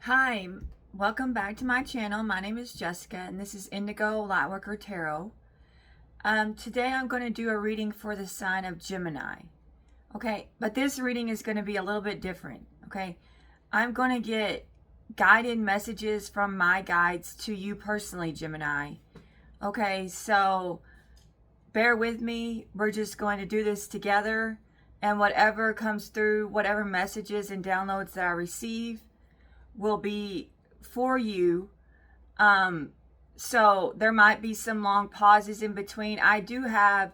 Hi, welcome back to my channel. My name is Jessica and this is Indigo Lightworker Tarot. Today I'm going to do a reading for the sign of Gemini. Okay, but this reading is going to be a little bit different. Okay, I'm going to get guided messages from my guides to you personally, Gemini. Okay, so bear with me. We're just going to do this together, and whatever comes through, whatever messages and downloads that I receive will be for you. So there might be some long pauses in between. I do have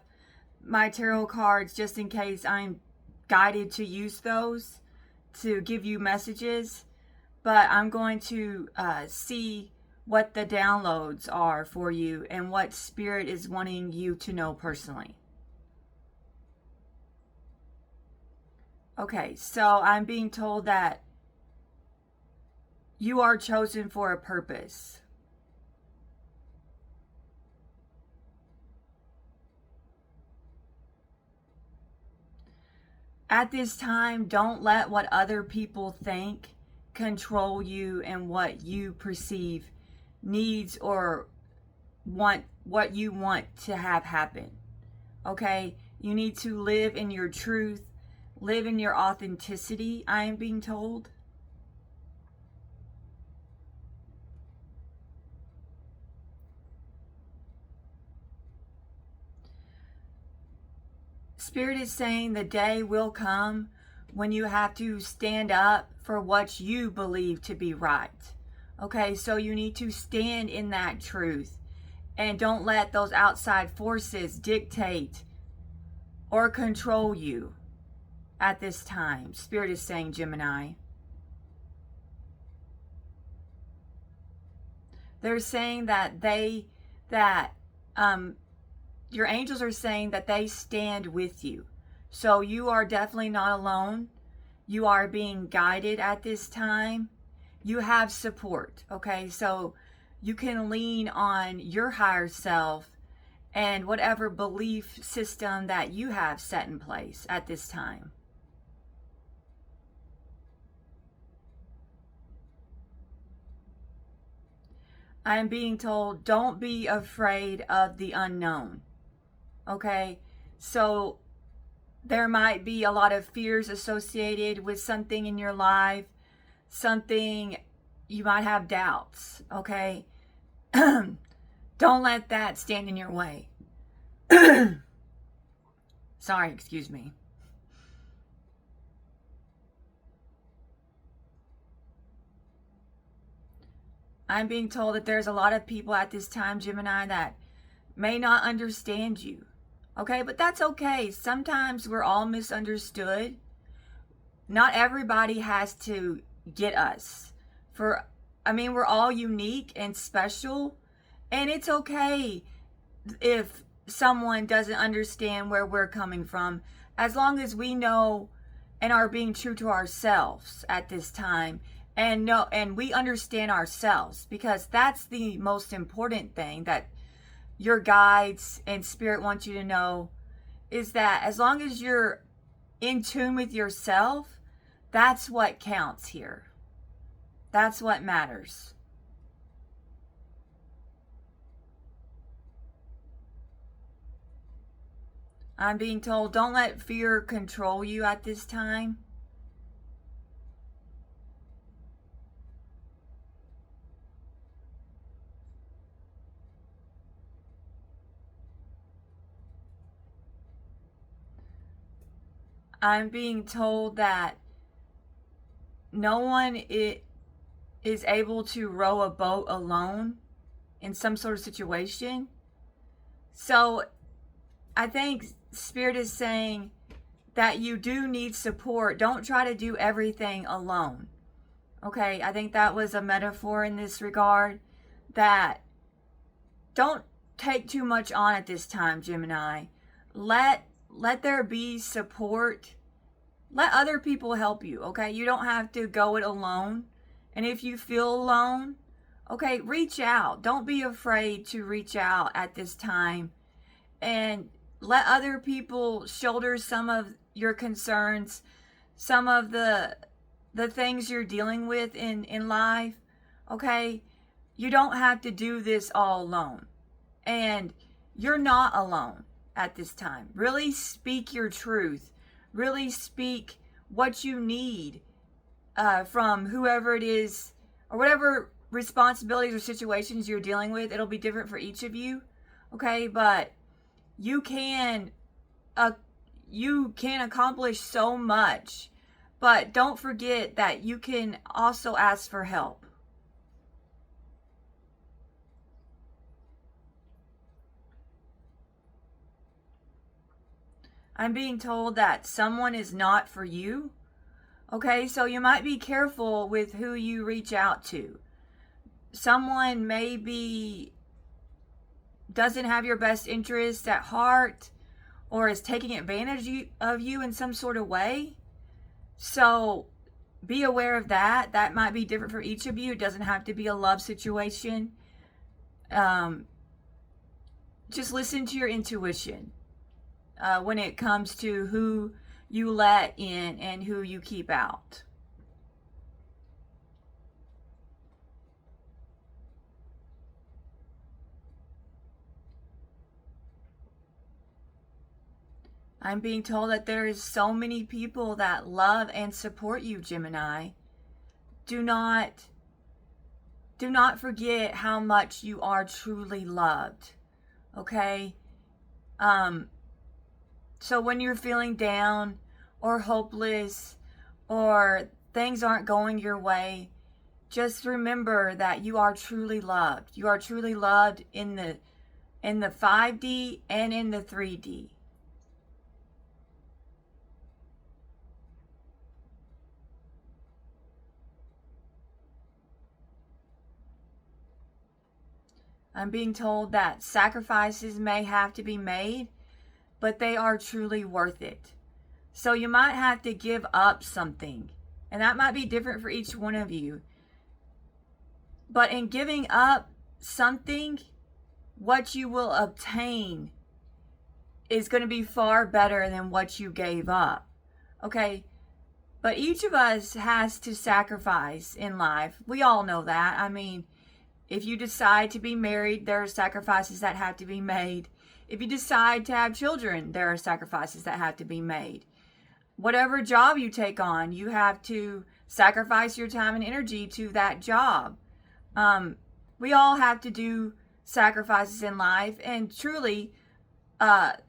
my tarot cards just in case I'm guided to use those to give you messages, but I'm going to see what the downloads are for you and what Spirit is wanting you to know personally. Okay, so I'm being told that you are chosen for a purpose. At this time, don't let what other people think control you and what you perceive needs or what you want to have happen. Okay? You need to live in your truth, live in your authenticity, I am being told. Spirit is saying the day will come when you have to stand up for what you believe to be right. Okay, so you need to stand in that truth and don't let those outside forces dictate or control you at this time. Spirit is saying, Gemini. They're saying that your angels are saying that they stand with you. So you are definitely not alone. You are being guided at this time. You have support, okay? So you can lean on your higher self and whatever belief system that you have set in place at this time. I am being told, don't be afraid of the unknown. Okay, so there might be a lot of fears associated with something in your life, something you might have doubts, okay? Don't let that stand in your way. Sorry, excuse me. I'm being told that there's a lot of people at this time, Gemini, that may not understand you. Okay, but that's okay. Sometimes we're all misunderstood. Not everybody has to get us. We're all unique and special, and it's okay if someone doesn't understand where we're coming from, as long as we know and are being true to ourselves at this time and we understand ourselves, because that's the most important thing that your guides and Spirit want you to know, is that as long as you're in tune with yourself, that's what counts here. That's what matters. I'm being told, don't let fear control you at this time. I'm being told that no one is able to row a boat alone in some sort of situation. So I think Spirit is saying that you do need support. Don't try to do everything alone. Okay, I think that was a metaphor in this regard, that don't take too much on at this time, Gemini. Let there be support. Let other people help you, okay? You don't have to go it alone. And if you feel alone, okay, reach out. Don't be afraid to reach out at this time. And let other people shoulder some of your concerns, some of the the things you're dealing with in life, okay, you don't have to do this all alone. And you're not alone at this time. Really speak your truth. Really speak what you need from whoever it is, or whatever responsibilities or situations you're dealing with. It'll be different for each of you, okay? But you can accomplish so much. But don't forget that you can also ask for help. I'm being told that someone is not for you. Okay, so you might be careful with who you reach out to. Someone maybe doesn't have your best interests at heart, or is taking advantage of you in some sort of way. So be aware of that. That might be different for each of you. It doesn't have to be a love situation. Just listen to your intuition when it comes to who you let in and who you keep out. I'm being told that there is so many people that love and support you, Gemini. Do not forget how much you are truly loved. Okay? So when you're feeling down or hopeless or things aren't going your way, just remember that you are truly loved. You are truly loved in the 5D and in the 3D. I'm being told that sacrifices may have to be made, but they are truly worth it. So you might have to give up something, and that might be different for each one of you. But in giving up something, what you will obtain is going to be far better than what you gave up. Okay? But each of us has to sacrifice in life. We all know that. I mean, if you decide to be married, there are sacrifices that have to be made. If you decide to have children, there are sacrifices that have to be made. Whatever job you take on, you have to sacrifice your time and energy to that job. We all have to do sacrifices in life, and truly,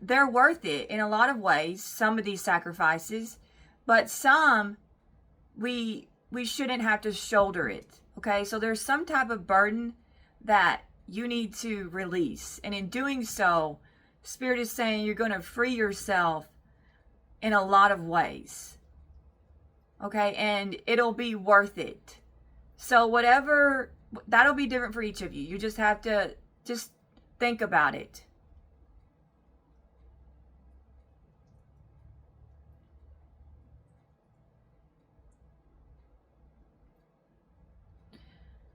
they're worth it in a lot of ways, some of these sacrifices, but some we shouldn't have to shoulder it. Okay, so there's some type of burden that you need to release. And in doing so, Spirit is saying you're going to free yourself in a lot of ways. Okay, and it'll be worth it. So whatever, that'll be different for each of you. You just have to just think about it.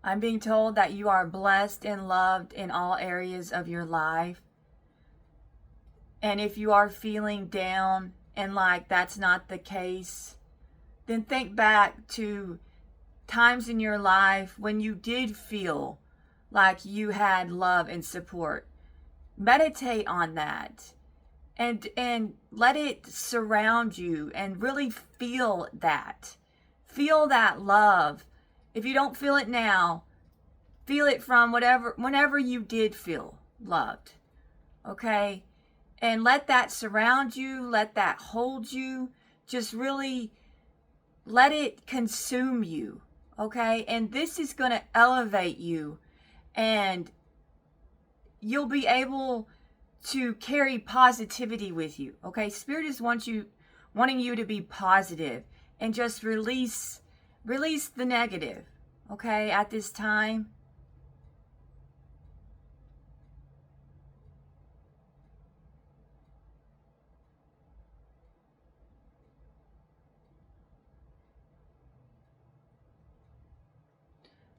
I'm being told that you are blessed and loved in all areas of your life. And if you are feeling down and like that's not the case, then think back to times in your life when you did feel like you had love and support. Meditate on that and let it surround you and really feel that. Feel that love. If you don't feel it now, feel it from whenever you did feel loved. Okay? And let that surround you, let that hold you. Just really let it consume you. Okay? And this is going to elevate you, and you'll be able to carry positivity with you. Okay? Spirit is wanting you to be positive and just release the negative, okay, at this time.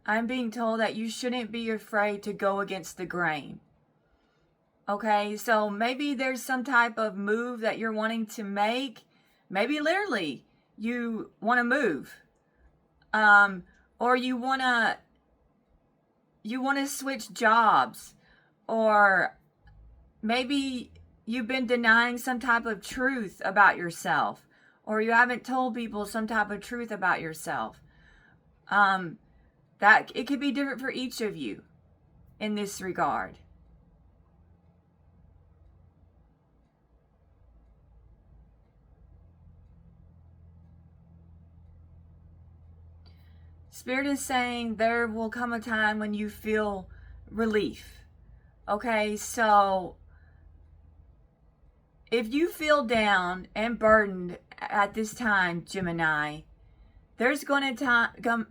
I'm being told that you shouldn't be afraid to go against the grain. Okay, so maybe there's some type of move that you're wanting to make. Maybe literally you want to move. or you wanna switch jobs, or maybe you've been denying some type of truth about yourself, or you haven't told people some type of truth about yourself. That it could be different for each of you in this regard. Spirit is saying there will come a time when you feel relief. Okay, so if you feel down and burdened at this time, Gemini, there's going to come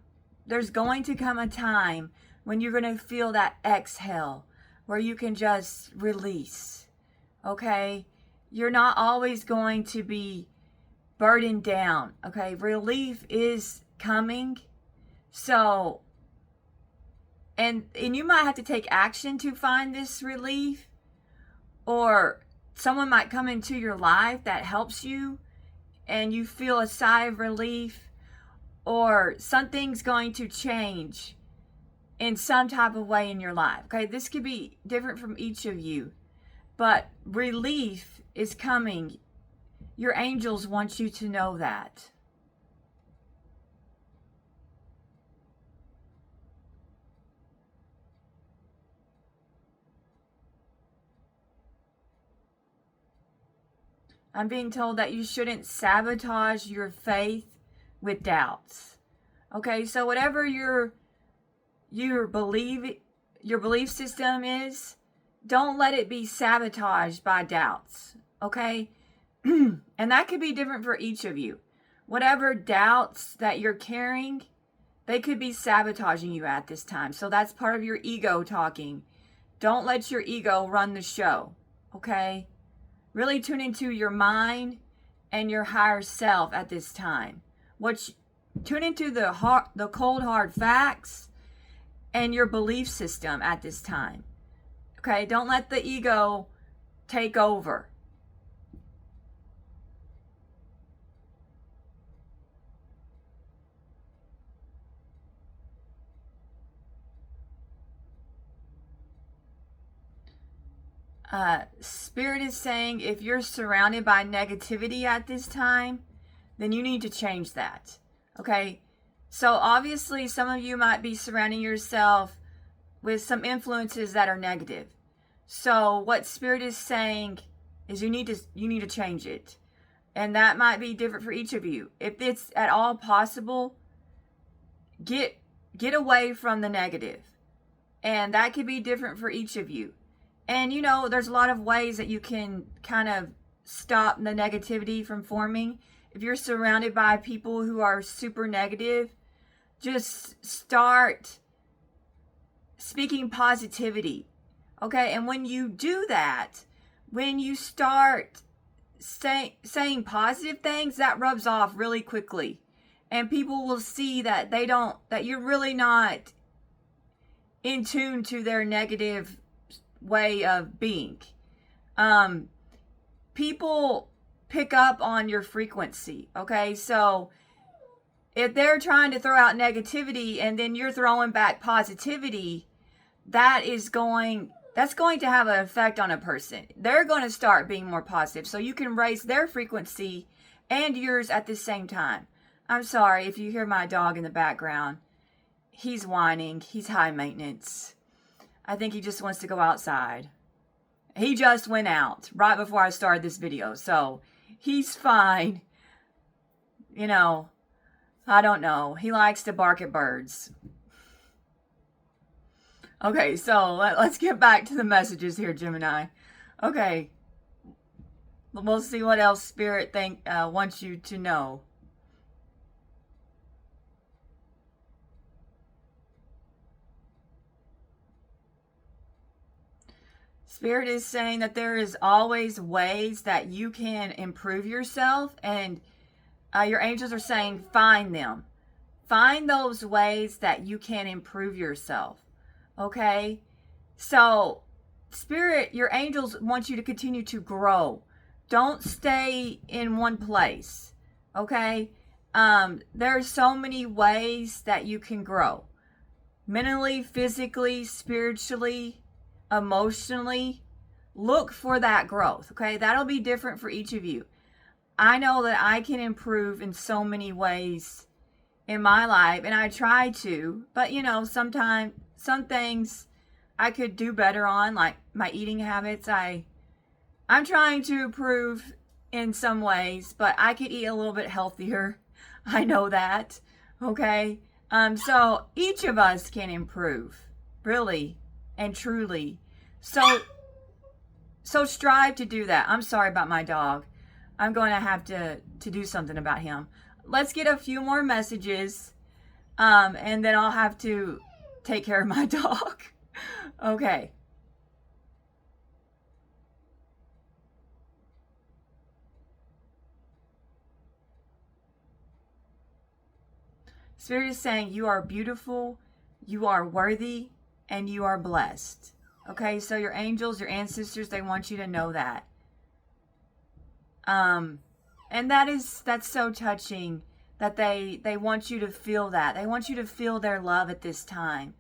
a time when you're going to feel that exhale where you can just release. Okay? You're not always going to be burdened down. Okay? Relief is coming. So, and you might have to take action to find this relief, or someone might come into your life that helps you and you feel a sigh of relief, or something's going to change in some type of way in your life. Okay, this could be different from each of you, but relief is coming. Your angels want you to know that. I'm being told that you shouldn't sabotage your faith with doubts. Okay, so whatever your belief system is, don't let it be sabotaged by doubts. Okay? And that could be different for each of you. Whatever doubts that you're carrying, they could be sabotaging you at this time. So that's part of your ego talking. Don't let your ego run the show. Okay? Really tune into your mind and your higher self at this time. Tune into the cold hard facts and your belief system at this time. Okay, don't let the ego take over. Spirit is saying if you're surrounded by negativity at this time, then you need to change that. Okay? So obviously some of you might be surrounding yourself with some influences that are negative. So what Spirit is saying is you need to change it. And that might be different for each of you. If it's at all possible, get away from the negative. And that could be different for each of you. And there's a lot of ways that you can kind of stop the negativity from forming. If you're surrounded by people who are super negative, just start speaking positivity. Okay? And when you do that, when you start saying positive things, that rubs off really quickly. And people will see that that you're really not in tune to their negative way of being. People pick up on your frequency. Okay, so if they're trying to throw out negativity and then you're throwing back positivity, that's going to have an effect on a person. They're going to start being more positive, so you can raise their frequency and yours at the same time. I'm sorry if you hear my dog in the background. He's whining. He's high maintenance. I think he just wants to go outside. He just went out right before I started this video, so he's fine. I don't know. He likes to bark at birds. Okay, so let's get back to the messages here, Gemini. Okay, we'll see what else Spirit wants you to know. Spirit is saying that there is always ways that you can improve yourself, and your angels are saying find them. Find those ways that you can improve yourself. Okay? So, Spirit, your angels want you to continue to grow. Don't stay in one place. Okay? There are so many ways that you can grow. Mentally, physically, spiritually, emotionally. Look for that growth, okay? That'll be different for each of you. I know that I can improve in so many ways in my life, and I try to, but sometimes some things I could do better on, like my eating habits. I'm trying to improve in some ways, but I could eat a little bit healthier. I know that, okay? So each of us can improve, really and truly. So strive to do that. I'm sorry about my dog. I'm going to have to do something about him. Let's get a few more messages, and then I'll have to take care of my dog. Okay. Spirit is saying you are beautiful, you are worthy, and you are blessed. Okay, so your angels, your ancestors, they want you to know that. And that's so touching that they want you to feel that. They want you to feel their love at this time.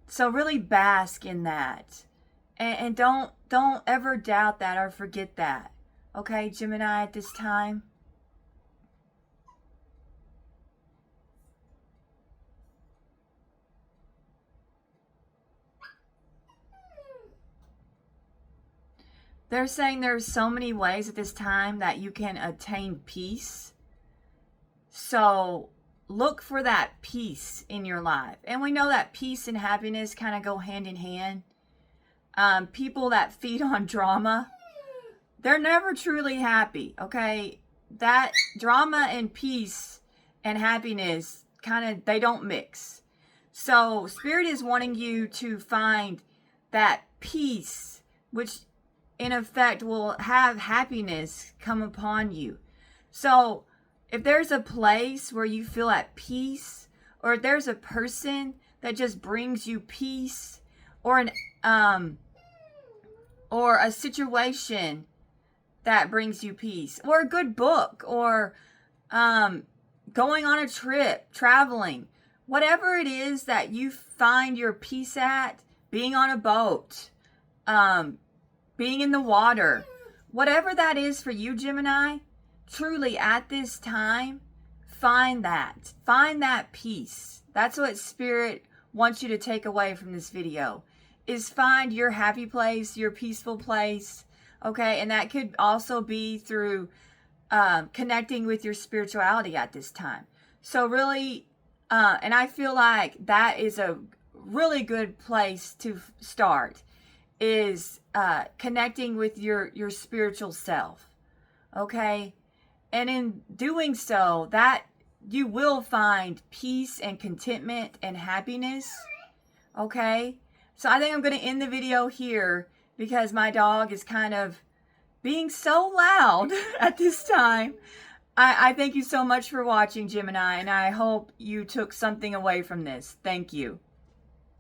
So really bask in that. And don't ever doubt that or forget that. Okay, Gemini, at this time. They're saying there's so many ways at this time that you can attain peace. So look for that peace in your life. And we know that peace and happiness kind of go hand in hand. People that feed on drama, they're never truly happy, okay? That drama and peace and happiness they don't mix. So Spirit is wanting you to find that peace, which in effect will have happiness come upon you. So if there's a place where you feel at peace, or if there's a person that just brings you peace, or or a situation that brings you peace, or a good book, or going on a trip, traveling, whatever it is that you find your peace at, being on a boat, being in the water, whatever that is for you, Gemini, truly at this time, find that peace. That's what Spirit wants you to take away from this video, is find your happy place, your peaceful place, okay? And that could also be through connecting with your spirituality at this time. So really, and I feel like that is a really good place to start, is connecting with your spiritual self, okay? And in doing so, that you will find peace and contentment and happiness, okay? So I think I'm going to end the video here because my dog is kind of being so loud at this time. I thank you so much for watching, Gemini, and I hope you took something away from this. Thank you.